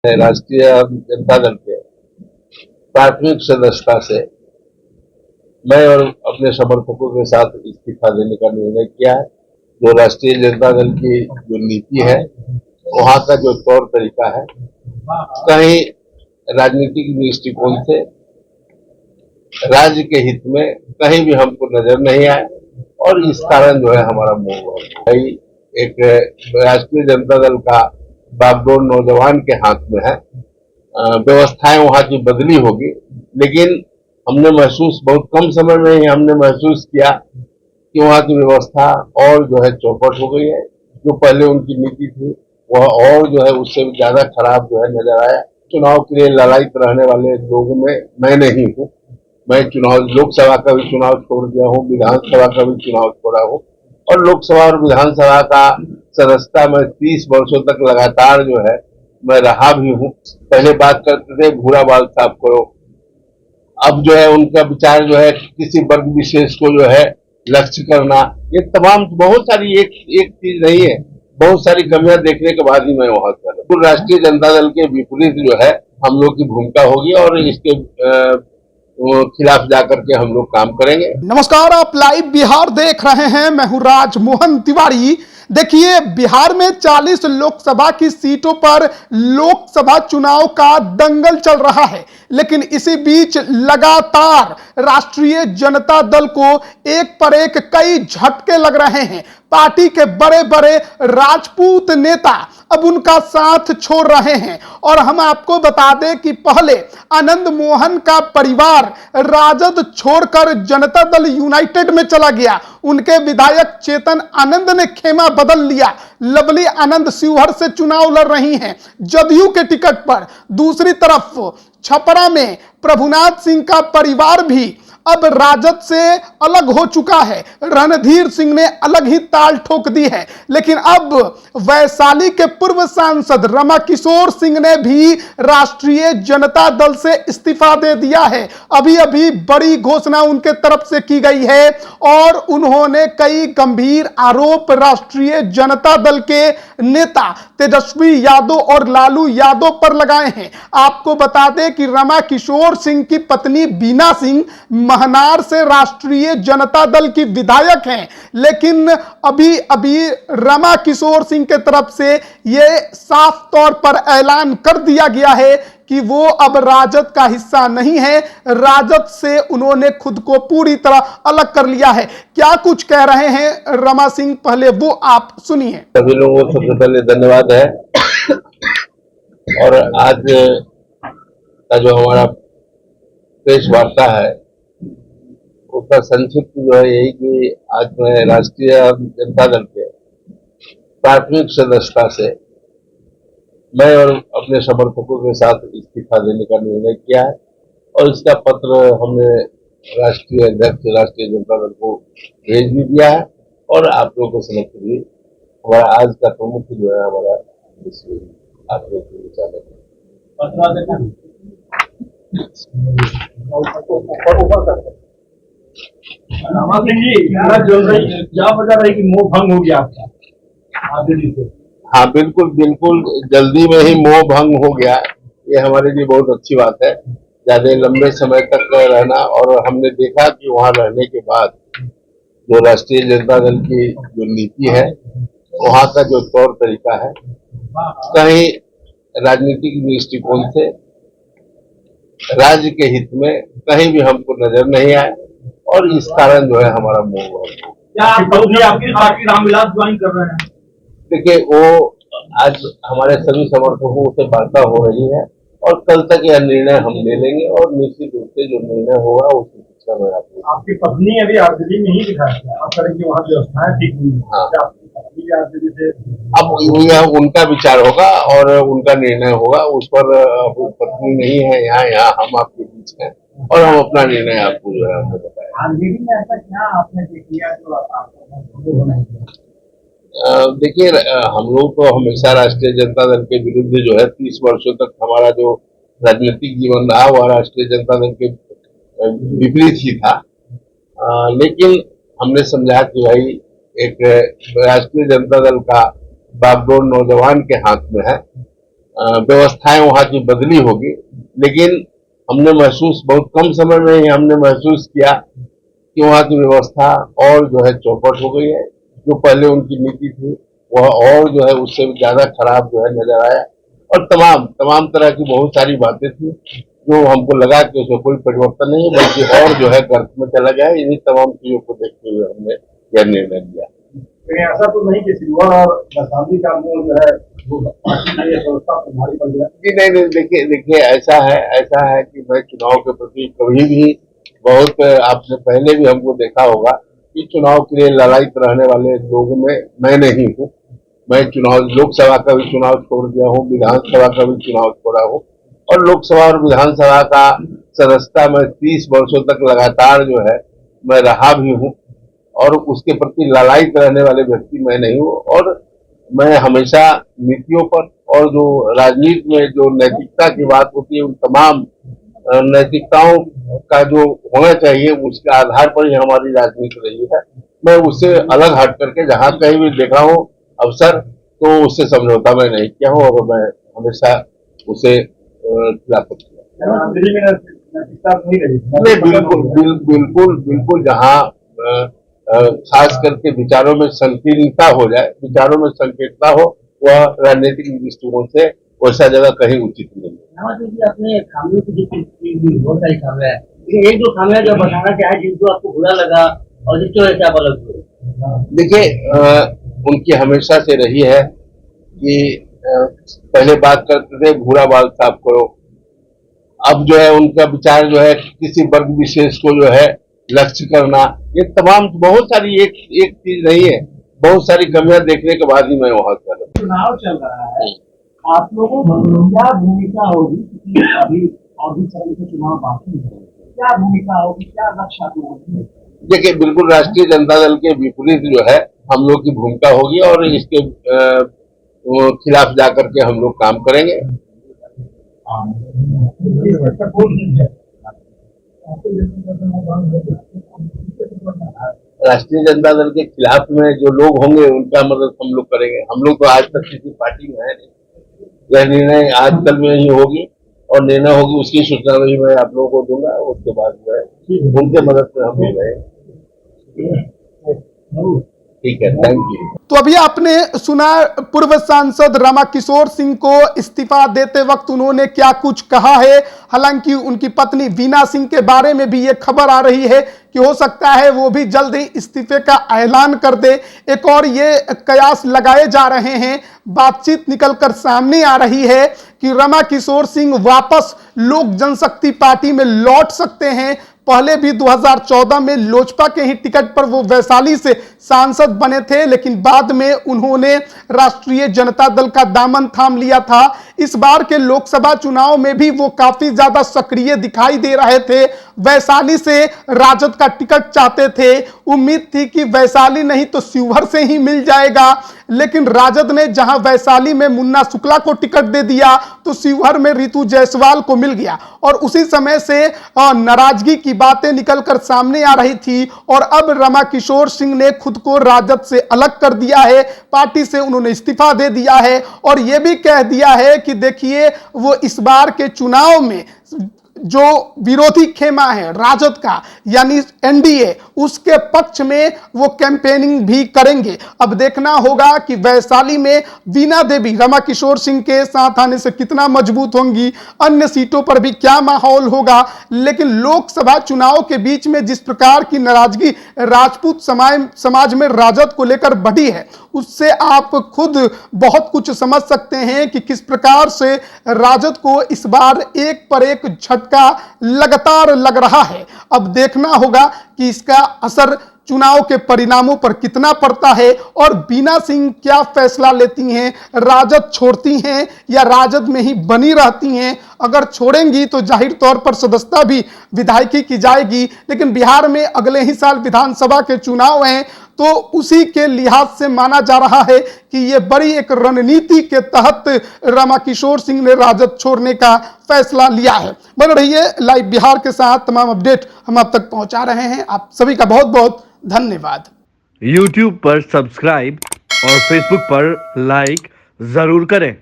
राष्ट्रीय जनता दल के प्राथमिक सदस्यता से मैं और अपने समर्थकों के साथ इस्तीफा देने का निर्णय किया है। जो राष्ट्रीय जनता दल की जो नीति है, वहां का जो तौर तरीका है, कहीं राजनीतिक दृष्टिकोण से राज्य के हित में कहीं भी हमको नजर नहीं आया और इस कारण जो है हमारा मोह है। एक राष्ट्रीय जनता दल का बागडोर नौजवान के हाथ में है। व्यवस्थाएं वहां की बदली होगी, लेकिन हमने महसूस बहुत कम समय में ही हमने महसूस किया कि वहां की व्यवस्था और जो है चौपट हो गई है। जो पहले उनकी नीति थी वह और जो है उससे ज्यादा खराब जो है नजर आया। चुनाव के लिए ललायित रहने वाले लोगों में मैं नहीं हूँ। मैं चुनाव लोकसभा का भी चुनाव छोड़ दिया हूँ, विधानसभा का भी चुनाव छोड़ा हूँ और लोकसभा और विधानसभा का सदस्यता में 30 वर्षों तक लगातार जो है मैं रहा भी हूँ। पहले बात करते थे भूरा बाल साफ करो, अब जो है उनका विचार जो है किसी वर्ग विशेष को जो है लक्ष्य करना, ये तमाम बहुत सारी एक चीज नहीं है, बहुत सारी कमियां देखने के बाद ही मैं वहां कर तो राष्ट्रीय जनता दल के विपरीत जो है हम लोग की भूमिका होगी और इसके खिलाफ जाकर के हम लोग काम करेंगे। नमस्कार, आप लाइव बिहार देख रहे हैं। मैं हूं राजमोहन तिवारी। देखिए, बिहार में 40 लोकसभा की सीटों पर लोकसभा चुनाव का दंगल चल रहा है, लेकिन इसी बीच लगातार राष्ट्रीय जनता दल को एक पर एक कई झटके लग रहे हैं। पार्टी के बड़े बड़े राजपूत नेता अब उनका साथ छोड़ रहे हैं और हम आपको बता दें कि पहले आनंद मोहन का परिवार राजद छोड़कर जनता दल यूनाइटेड में चला गया। उनके विधायक चेतन आनंद ने खेमा बदल लिया। लवली आनंद शिवहर से चुनाव लड़ रही हैं जदयू के टिकट पर। दूसरी तरफ छपरा में प्रभुनाथ सिंह का परिवार भी अब राजद से अलग हो चुका है। रणधीर सिंह ने अलग ही ताल ठोक दी है। लेकिन अब वैशाली के पूर्व सांसद रमा किशोर सिंह ने भी राष्ट्रीय जनता दल से इस्तीफा दे दिया है। अभी अभी बड़ी घोषणा उनके तरफ से की गई है और उन्होंने कई गंभीर आरोप राष्ट्रीय जनता दल के नेता तेजस्वी यादव और लालू यादव पर लगाए हैं। आपको बता दें कि रमा किशोर सिंह की पत्नी बीना सिंह महनार से राष्ट्रीय जनता दल की विधायक हैं, लेकिन अभी अभी रमा किशोर सिंह के तरफ से यह साफ तौर पर ऐलान कर दिया गया है कि वो अब राजद का हिस्सा नहीं है। राजद से उन्होंने खुद को पूरी तरह अलग कर लिया है। क्या कुछ कह रहे हैं रमा सिंह, पहले वो आप सुनिए। सभी लोगों को सबसे पहले धन्यवाद है और आज का जो हमारा प्रेस वार्ता है उसका संक्षिप्त जो है यही कि आज मैं राष्ट्रीय जनता दल के प्राथमिक सदस्यता से मैं और अपने समर्थकों के साथ इस्तीफा देने का निर्णय किया है और इसका पत्र हमने राष्ट्रीय अध्यक्ष राष्ट्रीय जनता दल को भेज भी दिया है और आप लोगों के समक्ष भी हमारा आज का प्रमुख जो है हमारा आप लोग के विचार कि मोह भंग हो गया आपका। हाँ, बिल्कुल बिल्कुल, जल्दी में ही मोह भंग हो गया। ये हमारे लिए बहुत अच्छी बात है। ज्यादा लंबे समय तक रहना और हमने देखा कि वहां रहने के बाद जो राष्ट्रीय जनता दल की जो नीति है, वहां का जो तौर तरीका है, कहीं राजनीतिक दृष्टिकोण से राज्य के हित में कहीं भी हमको नजर नहीं आया और इस कारण जो है हमारा मोह भंग हो गया। आपकी पार्टी रामविलास ज्वाइन कर रहे हैं? देखिए, वो आज हमारे सभी समर्थकों से वार्ता हो रही है और कल तक यह निर्णय हम ले लेंगे और निश्चित रूप से जो निर्णय होगा उसकी शिक्षा में आपकी पत्नी अभी आरजेडी में ही दिखाया आप करेंगे, वहाँ व्यवस्थाएं ठीक नहीं है। हाँ, आरजेडी से अब यह उनका विचार होगा और उनका निर्णय होगा। उस पर पत्नी नहीं है यहाँ हम आपके बीच हैं और हम अपना निर्णय आपको जो है हमने बताया। आरजेडी में ऐसा क्या आपने किया जो आपको? देखिए, हम लोग तो हमेशा राष्ट्रीय जनता दल के विरुद्ध जो है 30 वर्षों तक हमारा जो राजनीतिक जीवन रहा वह राष्ट्रीय जनता दल के विपरीत ही था। लेकिन हमने समझा कि भाई एक राष्ट्रीय जनता दल का बागडोर नौजवान के हाथ में है। व्यवस्थाएं वहाँ की बदली होगी, लेकिन हमने महसूस बहुत कम समय में ही हमने महसूस किया कि वहाँ की व्यवस्था और जो है चौपट हो गई है। जो पहले उनकी नीति थी वह और जो है उससे ज्यादा खराब जो है नजर आया, और तमाम तमाम तरह की बहुत सारी बातें थी जो हमको लगा कि उसमें कोई परिवर्तन नहीं है, बल्कि और जो है गर्त में चला गया। इन्हीं तमाम चीजों को देखते हुए हमने यह निर्णय लिया। लेकिन ऐसा तो नहीं कि सिल्वर और वैशाली का जो है वो पार्टी की ये संस्था तुम्हारी पड़ गया। जी नहीं, देखिए ऐसा है कि मैं चुनाव के प्रति कभी भी बहुत, आपने पहले भी हमको देखा होगा कि चुनाव के लिए ललायित रहने वाले लोगों में मैं नहीं हूँ। मैं चुनाव, लोकसभा का भी चुनाव छोड़ दिया हूँ, विधानसभा का भी चुनाव छोड़ा हूँ, और लोकसभा और विधानसभा का सदस्यता में 30 वर्षों तक लगातार जो है मैं रहा भी हूँ, और उसके प्रति ललायित रहने वाले व्यक्ति मैं नहीं हूँ। और मैं हमेशा नीतियों पर और जो राजनीति में जो नैतिकता की बात होती है उन तमाम नैतिकताओं का जो होना चाहिए उसके आधार पर ही हमारी राजनीति रही है। मैं उससे अलग हट करके जहां कहीं भी देखा हूं अवसर, तो उससे समझौता मैं नहीं किया हूं, और मैं हमेशा उसे खिलाफत किया। दिल्ली में नैतिकता नहीं रही। बिल्कुल जहाँ खास करके विचारों में संकीर्णता हो जाए, विचारों में संकीर्णता हो, वह राजनीतिक दृष्टिकोण से वैसा जगह कहीं उचित नहीं है। अपने खामियों की बहुत सारी खामियां है, एक दो खामियां जो बताना क्या है जिनको आपको बुरा लगा और जिसकी वजह से आप अलग हुए? देखिए, उनकी हमेशा से रही है कि पहले बात करते थे भूरा बाल साफ करो, अब जो है उनका विचार जो है किसी वर्ग विशेष को जो है लक्ष्य करना, ये तमाम बहुत सारी एक चीज नहीं है, बहुत सारी कमियां देखने के बाद ही मैं वहां कर। चुनाव चल रहा है, आप लोगों की क्या भूमिका होगी? अभी और भी चरण के चुनाव बाकी है, क्या भूमिका होगी, क्या लक्ष्य आप लोगों की? देखिए, बिल्कुल राष्ट्रीय जनता दल के विपरीत जो है हम लोग की भूमिका होगी, और इसके खिलाफ जाकर के हम लोग काम करेंगे। राष्ट्रीय जनता दल के खिलाफ में जो लोग होंगे उनका मदद हम लोग करेंगे। हम लोग तो आज तक किसी पार्टी में है नहीं, यह निर्णय आज कल में ही होगी, और निर्णय होगी उसकी सूचना भी मैं आप लोगों को दूंगा। उसके बाद जो है उनके मदद से हम लोग रहेंगे। ठीक है, थैंक यू। तो अभी आपने सुना पूर्व सांसद रमाकिशोर सिंह को इस्तीफा देते वक्त उन्होंने क्या कुछ कहा है। हालांकि उनकी पत्नी वीना सिंह के बारे में भी ये खबर आ रही है कि हो सकता है वो भी जल्द ही इस्तीफे का ऐलान कर दे। एक और ये कयास लगाए जा रहे हैं, बातचीत निकलकर सामने आ रही है कि रमाकिशोर सिंह वापस लोक जनशक्ति पार्टी में लौट सकते हैं। पहले भी 2014 में लोजपा के ही टिकट पर वो वैशाली से सांसद बने थे, लेकिन बाद में उन्होंने राष्ट्रीय जनता दल का दामन थाम लिया था। इस बार के लोकसभा चुनाव में भी वो काफी ज्यादा सक्रिय दिखाई दे रहे थे, वैशाली से राजद का टिकट चाहते थे। उम्मीद थी कि वैशाली नहीं तो शिवहर से ही मिल जाएगा, लेकिन राजद ने जहां वैशाली में मुन्ना शुक्ला को टिकट दे दिया तो शिवहर में रितु जायसवाल को मिल गया, और उसी समय से नाराजगी की बातें निकलकर सामने आ रही थी। और अब रमाकिशोर सिंह ने खुद को राजद से अलग कर दिया है, पार्टी से उन्होंने इस्तीफा दे दिया है, और यह भी कह दिया है कि देखिए वो इस बार के चुनाव में जो विरोधी खेमा है राजद का यानी एनडीए, उसके पक्ष में वो कैंपेनिंग भी करेंगे। अब देखना होगा कि वैशाली में वीना देवी रमाकिशोर सिंह के साथ आने से कितना मजबूत होंगी, अन्य सीटों पर भी क्या माहौल होगा। लेकिन लोकसभा चुनाव के बीच में जिस प्रकार की नाराजगी राजपूत समाज में राजद को लेकर बढ़ी है, उससे आप खुद बहुत कुछ समझ सकते हैं कि किस प्रकार से राजद को इस बार एक पर एक झटका लगातार लग रहा है। अब देखना होगा कि इसका असर चुनाव के परिणामों पर कितना पड़ता है, और वीना सिंह क्या फैसला लेती हैं, राजद छोड़ती हैं या राजद में ही बनी रहती हैं। अगर छोड़ेंगी तो जाहिर तौर पर सदस्यता भी विधायकी की जाएगी, लेकिन बिहार में अगले ही साल विधानसभा के चुनाव हैं, तो उसी के लिहाज से माना जा रहा है कि यह बड़ी एक रणनीति के तहत रमाकिशोर सिंह ने राजद छोड़ने का फैसला लिया है। बन रहिए लाइव बिहार के साथ, तमाम अपडेट हम आप तक पहुंचा रहे हैं। आप सभी का बहुत बहुत धन्यवाद। YouTube पर सब्सक्राइब और Facebook पर लाइक जरूर करें।